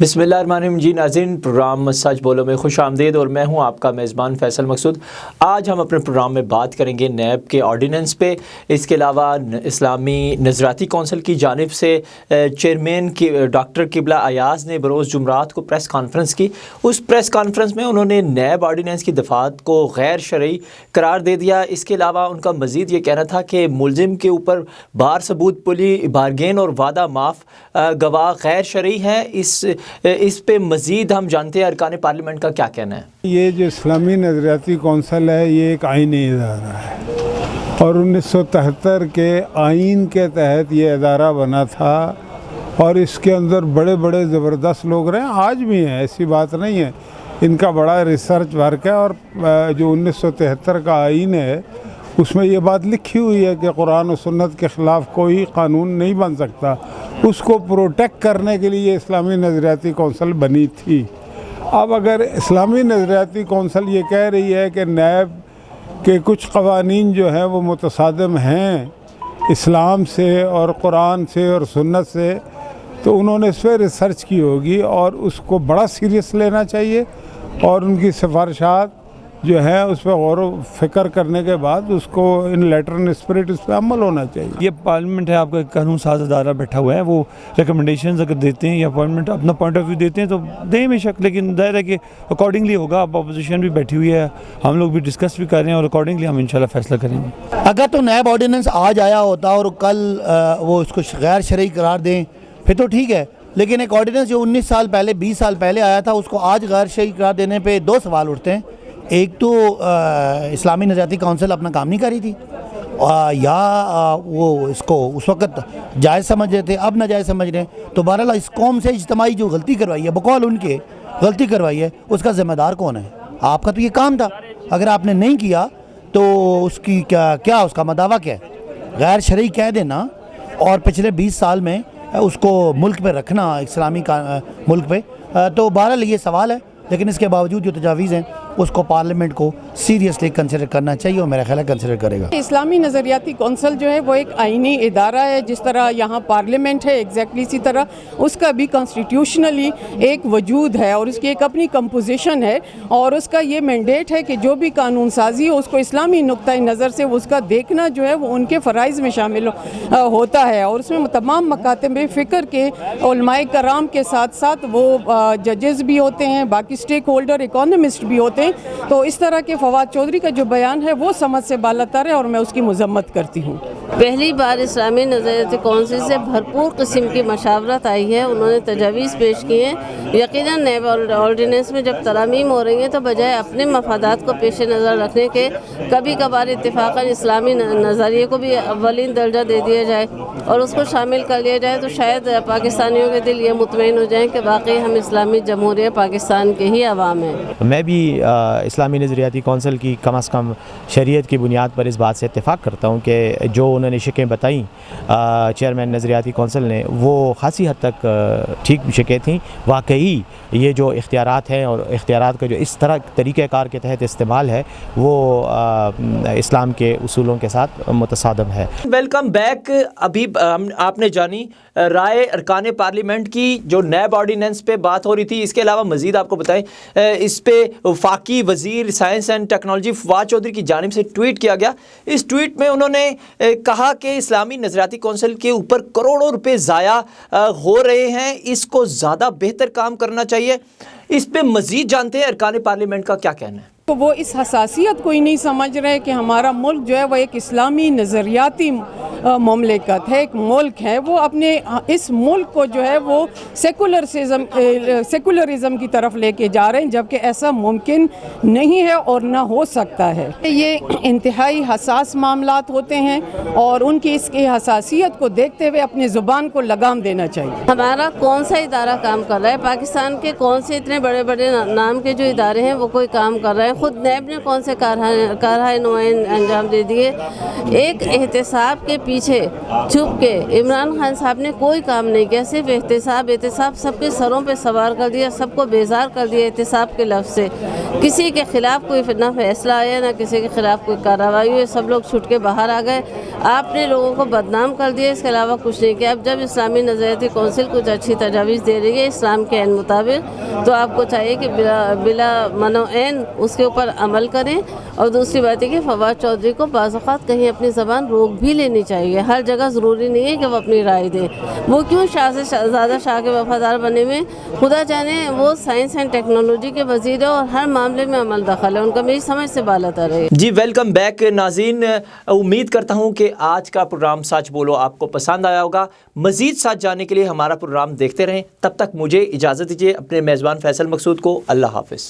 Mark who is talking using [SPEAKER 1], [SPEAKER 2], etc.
[SPEAKER 1] بسم اللہ الرحمن الرحیم۔ جی ناظرین، پروگرام سچ بولو میں خوش آمدید اور میں ہوں آپ کا میزبان فیصل مقصود۔ آج ہم اپنے پروگرام میں بات کریں گے نیب کے آرڈیننس پہ، اس کے علاوہ اسلامی نظریاتی کونسل کی جانب سے چیئرمین کی ڈاکٹر قبلہ ایاز نے بروز جمعرات کو پریس کانفرنس کی۔ اس پریس کانفرنس میں انہوں نے نیب آرڈیننس کی دفعات کو غیر شرعی قرار دے دیا۔ اس کے علاوہ ان کا مزید یہ کہنا تھا کہ ملزم کے اوپر بار ثبوت پلی بارگین اور وعدہ معاف گواہ غیر شرعی ہیں۔ اس پہ مزید ہم جانتے ہیں ارکان پارلیمنٹ کا کیا کہنا ہے۔
[SPEAKER 2] یہ جو اسلامی نظریاتی کونسل ہے یہ ایک آئینی ادارہ ہے اور 1973 کے آئین کے تحت یہ ادارہ بنا تھا اور اس کے اندر بڑے بڑے زبردست لوگ رہے ہیں، آج بھی ہیں، ایسی بات نہیں ہے۔ ان کا بڑا ریسرچ ورک ہے اور جو 1973 کا آئین ہے اس میں یہ بات لکھی ہوئی ہے کہ قرآن و سنت کے خلاف کوئی قانون نہیں بن سکتا۔ اس کو پروٹیکٹ کرنے کے لیے اسلامی نظریاتی کونسل بنی تھی۔ اب اگر اسلامی نظریاتی کونسل یہ کہہ رہی ہے کہ نیب کے کچھ قوانین جو ہیں وہ متصادم ہیں اسلام سے اور قرآن سے اور سنت سے، تو انہوں نے اس پہ ریسرچ کی ہوگی اور اس کو بڑا سیریس لینا چاہیے اور ان کی سفارشات جو ہے اس پہ غور و فکر کرنے کے بعد اس کو ان لیٹر ان اسپرٹ اس پہ عمل ہونا چاہیے۔
[SPEAKER 3] یہ پارلیمنٹ ہے، آپ کا قانون ساز ادارہ بیٹھا ہوا ہے، وہ ریکمنڈیشنز اگر دیتے ہیں یا پارلیمنٹ اپنا پوائنٹ آف ویو دیتے ہیں تو دیں بے شک، لیکن ظاہر ہے کہ اکارڈنگلی ہوگا۔ اب اپوزیشن بھی بیٹھی ہوئی ہے، ہم لوگ بھی ڈسکس بھی کر رہے ہیں اور اکارڈنگلی ہم انشاءاللہ فیصلہ کریں گے۔
[SPEAKER 4] اگر تو نیب آرڈیننس آج آیا ہوتا اور کل وہ اس کو غیر شرعی قرار دیں پھر تو ٹھیک ہے، لیکن ایک آرڈیننس جو 19 سال پہلے 20 سال پہلے آیا تھا اس کو آج غیر شرعی قرار دینے پہ دو سوال اٹھتے ہیں۔ ایک تو اسلامی نظریاتی کونسل اپنا کام نہیں کر رہی تھی یا وہ اس کو اس وقت جائز سمجھ رہے تھے، اب ناجائز سمجھ رہے ہیں۔ تو بہرحال اس قوم سے اجتماعی جو غلطی کروائی ہے، بقول ان کے غلطی کروائی ہے، اس کا ذمہ دار کون ہے؟ آپ کا تو یہ کام تھا، اگر آپ نے نہیں کیا تو اس کی کیا اس کا مداوع کیا ہے؟ غیر شرعی کہہ دینا اور پچھلے 20 سال میں اس کو ملک پہ رکھنا، اسلامی ملک پہ، تو بہرحال یہ سوال ہے، لیکن اس کے باوجود جو تجاویز ہیں اس کو پارلیمنٹ کو سیریسلی کنسیڈر کرنا چاہیے اور میرا خیال ہے کنسیڈر کرے گا۔
[SPEAKER 5] اسلامی نظریاتی کونسل جو ہے وہ ایک آئینی ادارہ ہے، جس طرح یہاں پارلیمنٹ ہے ایگزیکٹلی اسی طرح اس کا بھی کانسٹیٹیوشنلی ایک وجود ہے اور اس کی ایک اپنی کمپوزیشن ہے اور اس کا یہ مینڈیٹ ہے کہ جو بھی قانون سازی ہو اس کو اسلامی نقطۂ نظر سے اس کا دیکھنا جو ہے وہ ان کے فرائض میں شامل ہوتا ہے اور اس میں تمام مکاتب فکر کے علماء کرام کے ساتھ ساتھ وہ ججز بھی ہوتے ہیں، باقی اسٹیک ہولڈر اکانومسٹ بھی ہوتے ہیں۔ تو اس طرح کے فواد چودھری کا جو بیان ہے وہ سمجھ سے بالاتر ہے اور میں اس کی مذمت کرتی ہوں۔
[SPEAKER 6] پہلی بار اسلامی نظریاتی کونسل سے بھرپور قسم کی مشاورت آئی ہے، انہوں نے تجاویز پیش کی ہیں۔ یقیناً نیب آرڈیننس میں جب ترامیم ہو رہی ہیں تو بجائے اپنے مفادات کو پیش نظر رکھنے کے کبھی کبھار اتفاقاً اسلامی نظریے کو بھی اولین درجہ دے دیا جائے اور اس کو شامل کر لیا جائے تو شاید پاکستانیوں کے دل یہ مطمئن ہو جائیں کہ واقعی ہم اسلامی جمہوریہ پاکستان کے ہی عوام ہیں۔
[SPEAKER 7] میں بھی اسلامی نظریاتی کونسل کی کم از کم شریعت کی بنیاد پر اس بات سے اتفاق کرتا ہوں کہ جو انہوں نے شکیں بتائیں چیئرمین نظریاتی کونسل نے وہ خاصی حد تک ٹھیک شکیں تھیں۔ واقعی یہ جو اختیارات ہیں اور اختیارات کا جو اس طرح طریقہ کار کے تحت استعمال ہے وہ اسلام کے اصولوں کے ساتھ متصادم ہے۔
[SPEAKER 1] Welcome back. ابھی آپ نے جانی رائے ارکان پارلیمنٹ کی جو نیب آرڈیننس پہ بات ہو رہی تھی، اس کے علاوہ مزید آپ کو بتائیں اس پہ وفاقی وزیر science and technology Fawad Chaudhry کی جانب سے ٹویٹ کیا گیا۔ اس ٹویٹ میں انہوں نے کہا کہ اسلامی نظریاتی کونسل کے اوپر کروڑوں روپے ضائع ہو رہے ہیں، اس کو زیادہ بہتر کام کرنا چاہیے۔ اس پہ مزید جانتے ہیں ارکان پارلیمنٹ کا کیا کہنا ہے۔
[SPEAKER 5] تو وہ اس حساسیت کو ہی نہیں سمجھ رہے کہ ہمارا ملک جو ہے وہ ایک اسلامی نظریاتی مملکت ہے، ایک ملک ہے، وہ اپنے اس ملک کو جو ہے وہ سیکولرزم کی طرف لے کے جا رہے ہیں، جبکہ ایسا ممکن نہیں ہے اور نہ ہو سکتا ہے۔ یہ انتہائی حساس معاملات ہوتے ہیں اور ان کی اس کی حساسیت کو دیکھتے ہوئے اپنی زبان کو لگام دینا چاہیے۔
[SPEAKER 6] ہمارا کون سا ادارہ کام کر رہا ہے؟ پاکستان کے کون سے اتنے بڑے بڑے نام کے جو ادارے ہیں وہ کوئی کام کر رہے ہیں؟ خود نیب نے کون سے کارہائے نمائن انجام دے دیے. ایک احتساب کے پیچھے چھپ کے عمران خان صاحب نے کوئی کام نہیں کیا, صرف احتساب سب کے سروں پہ سوار کر دیا, سب کو بیزار کر دیا احتساب کے لفظ سے. کسی کے خلاف کوئی نہ فیصلہ آیا, نہ کسی کے خلاف کوئی کارروائی ہوئی, سب لوگ چھٹ کے باہر آ گئے. آپ نے لوگوں کو بدنام کر دیا, اس کے علاوہ کچھ نہیں کیا. اب جب اسلامی نظریاتی کونسل کچھ اچھی تجاویز دے رہی ہے اسلام کے عین مطابق, تو آپ کو چاہیے کہ بلا منو عین اس کے اوپر عمل کریں. اور دوسری بات ہے کہ فواد چودھری کو بعض اوقات کہیں اپنی زبان روک بھی لینی چاہیے. ہر جگہ ضروری نہیں ہے کہ وہ اپنی رائے دیں. وہ کیوں شاہ سے زیادہ شاہ کے وفادار بنے ہوئے؟ خدا جانے, وہ سائنس اینڈ ٹیکنالوجی کے وزیر ہے اور ہر معاملے میں عمل دخل ہے, ان کا میری سمجھ سے بالاتر ہے.
[SPEAKER 1] جی ویلکم بیک ناظرین, امید کرتا ہوں کہ آج کا پروگرام سچ بولو آپ کو پسند آیا ہوگا. مزید ساتھ جاننے کے لیے ہمارا پروگرام دیکھتے رہیں. تب تک مجھے اجازت دیجیے, اپنے میزبان فیصل مقصود کو اللہ حافظ.